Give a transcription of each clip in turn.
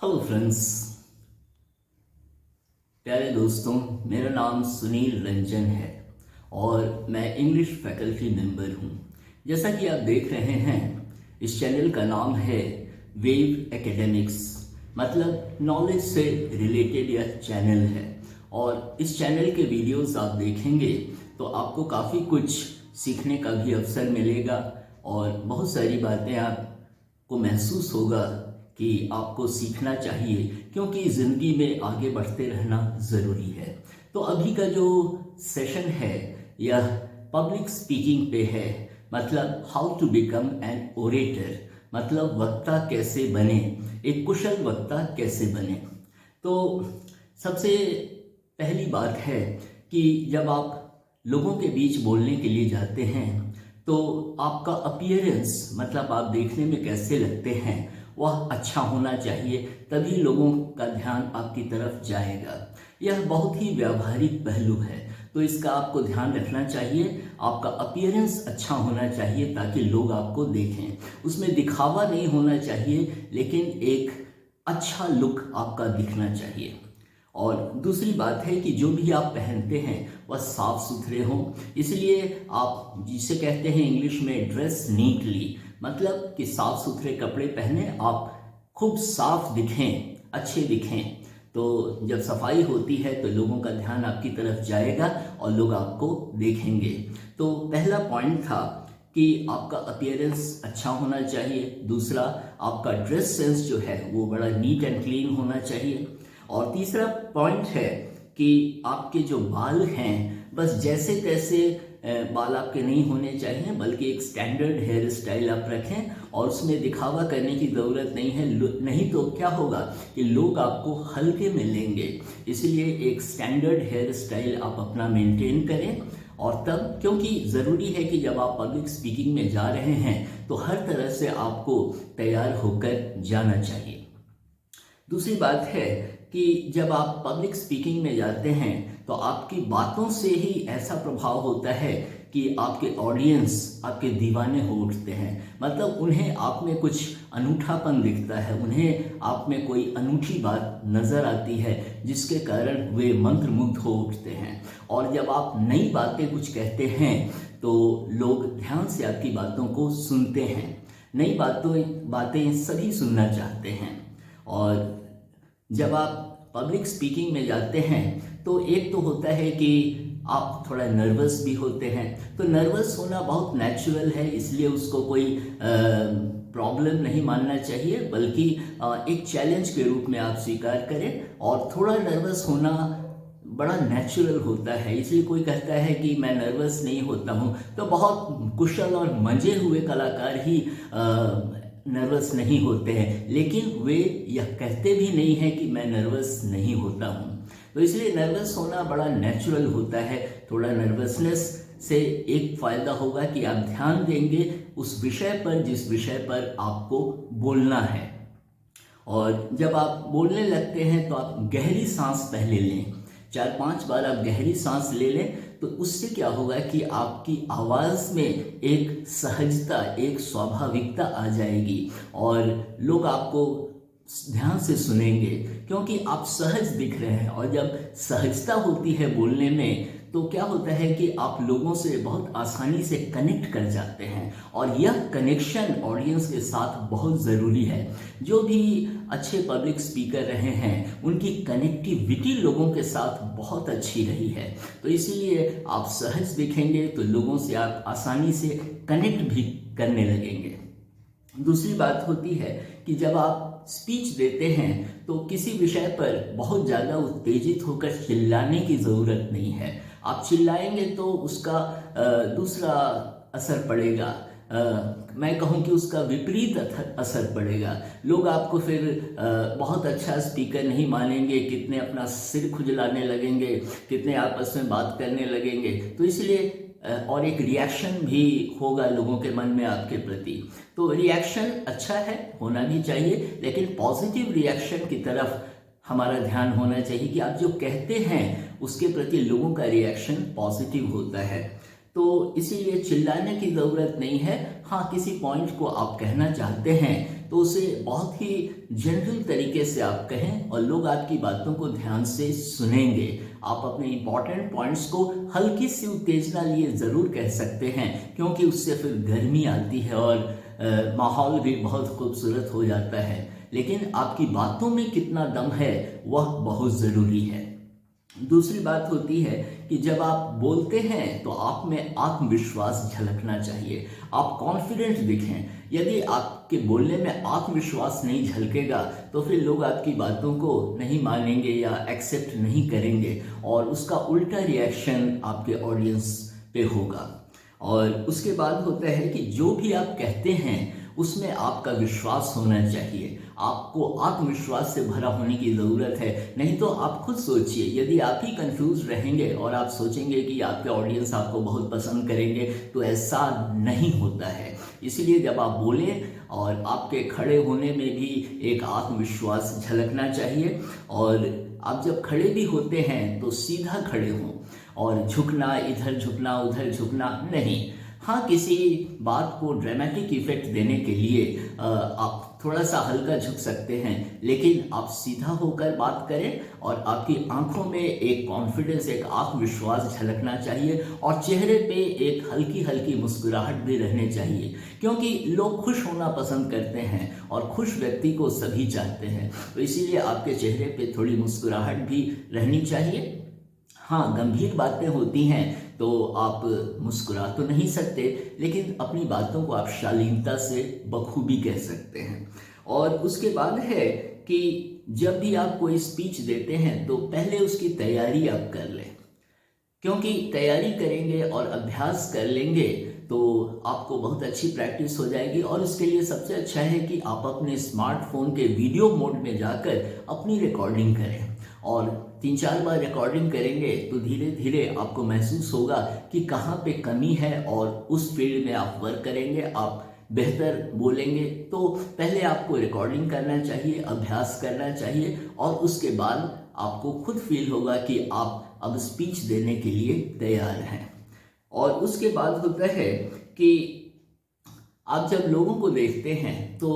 Hello friends, प्यारे दोस्तों। मेरा नाम सुनील रंजन है और मैं इंग्लिश फैकल्टी मेंबर हूँ। जैसा कि आप देख रहे हैं, इस चैनल का नाम है वेव एकेडमिक्स। मतलब नॉलेज से रिलेटेड यह चैनल है और इस चैनल के वीडियोस आप देखेंगे तो आपको काफ़ी कुछ सीखने का भी अवसर मिलेगा और बहुत सारी बातें आपको महसूस होगा कि आपको सीखना चाहिए, क्योंकि ज़िंदगी में आगे बढ़ते रहना ज़रूरी है। तो अभी का जो सेशन है यह पब्लिक स्पीकिंग पे है। मतलब how to become an orator, मतलब वक्ता कैसे बने, एक कुशल वक्ता कैसे बने। तो सबसे पहली बात है कि जब आप लोगों के बीच बोलने के लिए जाते हैं तो आपका अपीयरेंस, मतलब आप देखने में कैसे लगते हैं, वह अच्छा होना चाहिए, तभी लोगों का ध्यान आपकी तरफ जाएगा। यह बहुत ही व्यावहारिक पहलू है, तो इसका आपको ध्यान रखना चाहिए। आपका अपीयरेंस अच्छा होना चाहिए ताकि लोग आपको देखें। उसमें दिखावा नहीं होना चाहिए, लेकिन एक अच्छा लुक आपका दिखना चाहिए। और दूसरी बात है कि जो भी आप पहनते हैं वह साफ सुथरे हों। इसलिए आप जिसे कहते हैं इंग्लिश में ड्रेस नीटली, मतलब कि साफ सुथरे कपड़े पहने, आप खूब साफ दिखें, अच्छे दिखें। तो जब सफाई होती है तो लोगों का ध्यान आपकी तरफ जाएगा और लोग आपको देखेंगे। तो पहला पॉइंट था कि आपका अपीयरेंस अच्छा होना चाहिए। दूसरा, आपका ड्रेस सेंस जो है वो बड़ा नीट एंड क्लीन होना चाहिए। और तीसरा पॉइंट है कि आपके जो बाल हैं, बस जैसे तैसे बाल आपके नहीं होने चाहिए, बल्कि एक स्टैंडर्ड हेयर स्टाइल आप रखें और उसमें दिखावा करने की ज़रूरत नहीं है। नहीं तो क्या होगा कि लोग आपको हल्के में लेंगे। इसलिए एक स्टैंडर्ड हेयर स्टाइल आप अपना मेंटेन करें। और तब, क्योंकि ज़रूरी है कि जब आप पब्लिक स्पीकिंग में जा रहे हैं तो हर तरह से आपको तैयार होकर जाना चाहिए। दूसरी बात है कि जब आप पब्लिक स्पीकिंग में जाते हैं तो आपकी बातों से ही ऐसा प्रभाव होता है कि आपके ऑडियंस आपके दीवाने हो उठते हैं। मतलब उन्हें आप में कुछ अनूठापन दिखता है, उन्हें आप में कोई अनूठी बात नज़र आती है, जिसके कारण वे मंत्रमुग्ध हो उठते हैं। और जब आप नई बातें कुछ कहते हैं तो लोग ध्यान से आपकी बातों को सुनते हैं। नई बातें सभी सुनना चाहते हैं। और जब आप पब्लिक स्पीकिंग में जाते हैं तो एक तो होता है कि आप थोड़ा नर्वस भी होते हैं। तो नर्वस होना बहुत नेचुरल है, इसलिए उसको कोई प्रॉब्लम नहीं मानना चाहिए, बल्कि एक चैलेंज के रूप में आप स्वीकार करें। और थोड़ा नर्वस होना बड़ा नेचुरल होता है। इसलिए कोई कहता है कि मैं नर्वस नहीं होता हूँ, तो बहुत कुशल और मंजे हुए कलाकार ही नर्वस नहीं होते हैं, लेकिन वे यह कहते भी नहीं हैं कि मैं नर्वस नहीं होता हूँ। तो इसलिए नर्वस होना बड़ा नेचुरल होता है। थोड़ा नर्वसनेस से एक फ़ायदा होगा कि आप ध्यान देंगे उस विषय पर जिस विषय पर आपको बोलना है। और जब आप बोलने लगते हैं तो आप गहरी सांस पहले लें, 4-5 बार आप गहरी सांस ले लें। तो उससे क्या होगा कि आपकी आवाज़ में एक सहजता, एक स्वाभाविकता आ जाएगी और लोग आपको ध्यान से सुनेंगे, क्योंकि आप सहज दिख रहे हैं। और जब सहजता होती है बोलने में तो क्या होता है कि आप लोगों से बहुत आसानी से कनेक्ट कर जाते हैं। और यह कनेक्शन ऑडियंस के साथ बहुत ज़रूरी है। जो भी अच्छे पब्लिक स्पीकर रहे हैं उनकी कनेक्टिविटी लोगों के साथ बहुत अच्छी रही है। तो इसीलिए आप सहज दिखेंगे तो लोगों से आप आसानी से कनेक्ट भी करने लगेंगे। दूसरी बात होती है कि जब आप स्पीच देते हैं तो किसी विषय पर बहुत ज़्यादा उत्तेजित होकर चिल्लाने की ज़रूरत नहीं है। आप चिल्लाएंगे तो उसका दूसरा असर पड़ेगा। मैं कहूँ कि उसका विपरीत असर पड़ेगा। लोग आपको फिर बहुत अच्छा स्पीकर नहीं मानेंगे, कितने अपना सिर खुजलाने लगेंगे, कितने आपस में बात करने लगेंगे। तो इसलिए और एक रिएक्शन भी होगा लोगों के मन में आपके प्रति। तो रिएक्शन अच्छा है, होना भी चाहिए, लेकिन पॉजिटिव रिएक्शन की तरफ हमारा ध्यान होना चाहिए कि आप जो कहते हैं उसके प्रति लोगों का रिएक्शन पॉजिटिव होता है। तो इसीलिए चिल्लाने की ज़रूरत नहीं है। हाँ, किसी पॉइंट को आप कहना चाहते हैं तो उसे बहुत ही जनरल तरीके से आप कहें और लोग आपकी बातों को ध्यान से सुनेंगे। आप अपने इंपॉर्टेंट पॉइंट्स को हल्की सी उत्तेजना लिए ज़रूर कह सकते हैं, क्योंकि उससे फिर गर्मी आती है और माहौल भी बहुत खूबसूरत हो जाता है। लेकिन आपकी बातों में कितना दम है वह बहुत ज़रूरी है। दूसरी बात होती है कि जब आप बोलते हैं तो आप में आत्मविश्वास झलकना चाहिए, आप कॉन्फिडेंट दिखें। यदि आपके बोलने में आत्मविश्वास नहीं झलकेगा तो फिर लोग आपकी बातों को नहीं मानेंगे या एक्सेप्ट नहीं करेंगे और उसका उल्टा रिएक्शन आपके ऑडियंस पे होगा। और उसके बाद होता है कि जो भी आप कहते हैं उसमें आपका विश्वास होना चाहिए, आपको आत्मविश्वास से भरा होने की ज़रूरत है। नहीं तो आप खुद सोचिए, यदि आप ही कंफ्यूज रहेंगे और आप सोचेंगे कि आपके ऑडियंस आपको बहुत पसंद करेंगे, तो ऐसा नहीं होता है। इसीलिए जब आप बोलें और आपके खड़े होने में भी एक आत्मविश्वास झलकना चाहिए। और आप जब खड़े भी होते हैं तो सीधा खड़े हों और झुकना, इधर झुकना उधर झुकना नहीं। हाँ, किसी बात को ड्रामेटिक इफेक्ट देने के लिए आप थोड़ा सा हल्का झुक सकते हैं, लेकिन आप सीधा होकर बात करें और आपकी आंखों में एक कॉन्फिडेंस, एक आत्मविश्वास झलकना चाहिए और चेहरे पे एक हल्की हल्की मुस्कुराहट भी रहने चाहिए, क्योंकि लोग खुश होना पसंद करते हैं और खुश व्यक्ति को सभी चाहते हैं। तो इसीलिए आपके चेहरे पे थोड़ी मुस्कुराहट भी रहनी चाहिए। हाँ, गंभीर बातें होती हैं तो आप मुस्कुरा तो नहीं सकते, लेकिन अपनी बातों को आप शालीनता से बखूबी कह सकते हैं। और उसके बाद है कि जब भी आप कोई स्पीच देते हैं तो पहले उसकी तैयारी आप कर लें, क्योंकि तैयारी करेंगे और अभ्यास कर लेंगे तो आपको बहुत अच्छी प्रैक्टिस हो जाएगी। और उसके लिए सबसे अच्छा है कि आप अपने स्मार्टफोन के वीडियो मोड में जाकर अपनी रिकॉर्डिंग करें और 3-4 बार रिकॉर्डिंग करेंगे तो धीरे धीरे आपको महसूस होगा कि कहाँ पे कमी है और उस फील्ड में आप वर्क करेंगे, आप बेहतर बोलेंगे। तो पहले आपको रिकॉर्डिंग करना चाहिए, अभ्यास करना चाहिए और उसके बाद आपको खुद फील होगा कि आप अब स्पीच देने के लिए तैयार हैं। और उसके बाद होता है कि आप जब लोगों को देखते हैं तो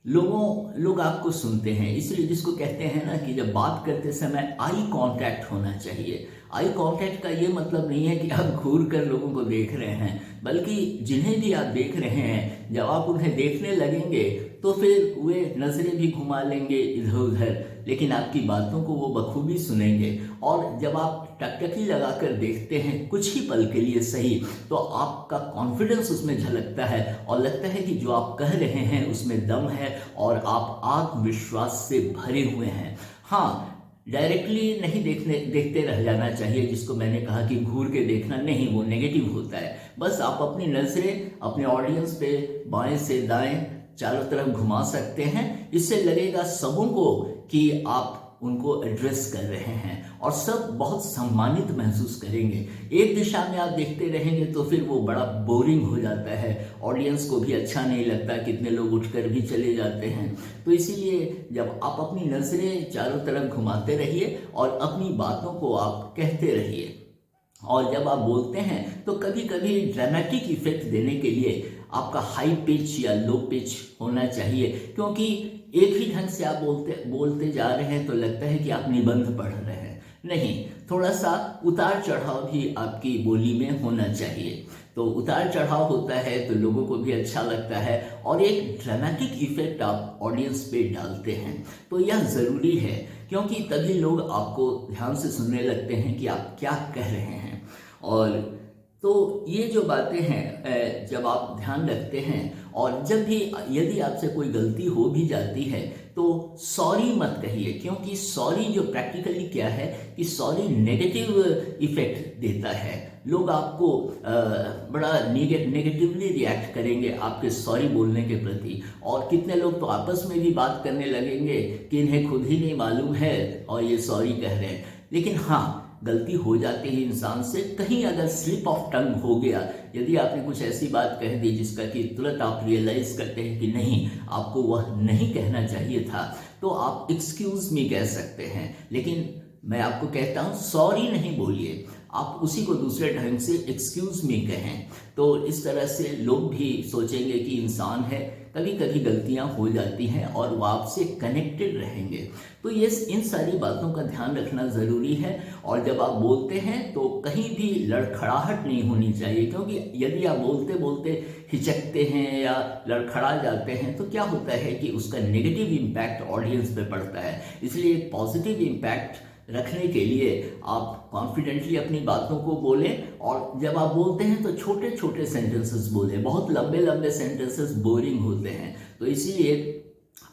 लोग आपको सुनते हैं, इसलिए जिसको कहते हैं ना कि जब बात करते समय आई कांटेक्ट होना चाहिए। आई कांटेक्ट का ये मतलब नहीं है कि आप घूर कर लोगों को देख रहे हैं, बल्कि जिन्हें भी आप देख रहे हैं जब आप उन्हें देखने लगेंगे तो फिर वे नज़रें भी घुमा लेंगे इधर उधर, लेकिन आपकी बातों को वो बखूबी सुनेंगे। और जब आप टकटकी लगाकर देखते हैं कुछ ही पल के लिए सही, तो आपका कॉन्फिडेंस उसमें झलकता है और लगता है कि जो आप कह रहे हैं उसमें दम है और आप आत्मविश्वास से भरे हुए हैं। हाँ, डायरेक्टली नहीं देखते रह जाना चाहिए, जिसको मैंने कहा कि घूर के देखना नहीं, वो नेगेटिव होता है। बस आप अपनी नज़रें अपने ऑडियंस पे बाएं से दाएं चारों तरफ घुमा सकते हैं, इससे लगेगा सबों को कि आप उनको एड्रेस कर रहे हैं और सब बहुत सम्मानित महसूस करेंगे। एक दिशा में आप देखते रहेंगे तो फिर वो बड़ा बोरिंग हो जाता है, ऑडियंस को भी अच्छा नहीं लगता, कितने लोग उठकर भी चले जाते हैं। तो इसीलिए जब आप अपनी नज़रें चारों तरफ घुमाते रहिए और अपनी बातों को आप कहते रहिए। और जब आप बोलते हैं तो कभी कभी ड्रामेटिक इफेक्ट देने के लिए आपका हाई पिच या लो पिच होना चाहिए, क्योंकि एक ही ढंग से आप बोलते जा रहे हैं तो लगता है कि आप निबंध पढ़ रहे हैं। नहीं, थोड़ा सा उतार चढ़ाव भी आपकी बोली में होना चाहिए। तो उतार चढ़ाव होता है तो लोगों को भी अच्छा लगता है और एक ड्रामेटिक इफेक्ट आप ऑडियंस पे डालते हैं। तो यह ज़रूरी है, क्योंकि तभी लोग आपको ध्यान से सुनने लगते हैं कि आप क्या कह रहे हैं। और तो ये जो बातें हैं जब आप ध्यान रखते हैं, और जब भी यदि आपसे कोई गलती हो भी जाती है तो सॉरी मत कहिए, क्योंकि सॉरी जो प्रैक्टिकली क्या है कि सॉरी नेगेटिव इफेक्ट देता है। लोग आपको बड़ा नेगेटिवली रिएक्ट करेंगे आपके सॉरी बोलने के प्रति, और कितने लोग तो आपस में भी बात करने लगेंगे कि इन्हें खुद ही नहीं मालूम है और ये सॉरी कह रहे हैं। लेकिन हाँ, गलती हो जाती है इंसान से, कहीं अगर स्लिप ऑफ टंग हो गया, यदि आपने कुछ ऐसी बात कह दी जिसका कि तुरंत आप रियलाइज करते हैं कि नहीं, आपको वह नहीं कहना चाहिए था, तो आप एक्सक्यूज मी कह सकते हैं। लेकिन मैं आपको कहता हूँ सॉरी नहीं बोलिए, आप उसी को दूसरे ढंग से एक्सक्यूज मी कहें। तो इस तरह से लोग भी सोचेंगे कि इंसान है, कभी कभी गलतियां हो जाती हैं और वो आपसे कनेक्टेड रहेंगे। तो ये इन सारी बातों का ध्यान रखना ज़रूरी है। और जब आप बोलते हैं तो कहीं भी लड़खड़ाहट नहीं होनी चाहिए, क्योंकि यदि आप बोलते बोलते हिचकते हैं या लड़खड़ा जाते हैं तो क्या होता है कि उसका नेगेटिव इम्पैक्ट ऑडियंस पे पड़ता है। इसलिए एक पॉजिटिव इम्पैक्ट रखने के लिए आप कॉन्फिडेंटली अपनी बातों को बोलें, और जब आप बोलते हैं तो छोटे छोटे सेंटेंसेस बोलें। बहुत लंबे लंबे सेंटेंसेस बोरिंग होते हैं, तो इसीलिए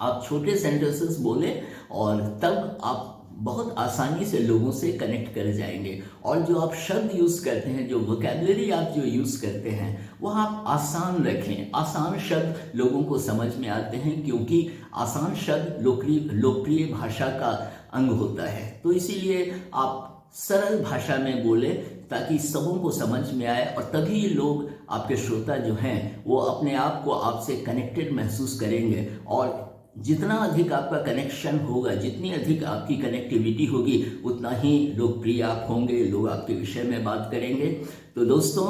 आप छोटे सेंटेंसेस बोलें और तब आप बहुत आसानी से लोगों से कनेक्ट कर जाएंगे। और जो आप शब्द यूज़ करते हैं, जो वोकैबुलरी आप जो यूज़ करते हैं, वह आप आसान रखें। आसान शब्द लोगों को समझ में आते हैं, क्योंकि आसान शब्द लोकप्रिय भाषा का अंग होता है। तो इसीलिए आप सरल भाषा में बोले ताकि सबों को समझ में आए, और तभी लोग, आपके श्रोता जो हैं, वो अपने आप को आपसे कनेक्टेड महसूस करेंगे। और जितना अधिक आपका कनेक्शन होगा, जितनी अधिक आपकी कनेक्टिविटी होगी, उतना ही लोकप्रिय आप होंगे, लोग आपके विषय में बात करेंगे। तो दोस्तों,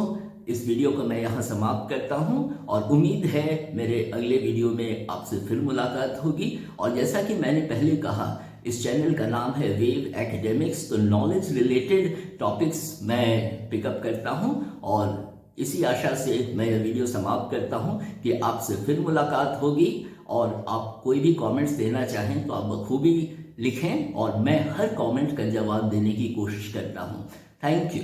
इस वीडियो को मैं यहाँ समाप्त करता हूँ, और उम्मीद है मेरे अगले वीडियो में आपसे फिर मुलाकात होगी। और जैसा कि मैंने पहले कहा, इस चैनल का नाम है वेव एकेडमिक्स, तो नॉलेज रिलेटेड टॉपिक्स मैं पिकअप करता हूँ। और इसी आशा से मैं यह वीडियो समाप्त करता हूँ कि आपसे फिर मुलाकात होगी। और आप कोई भी कमेंट्स देना चाहें तो आप बखूबी लिखें, और मैं हर कमेंट का जवाब देने की कोशिश करता हूँ। Thank you.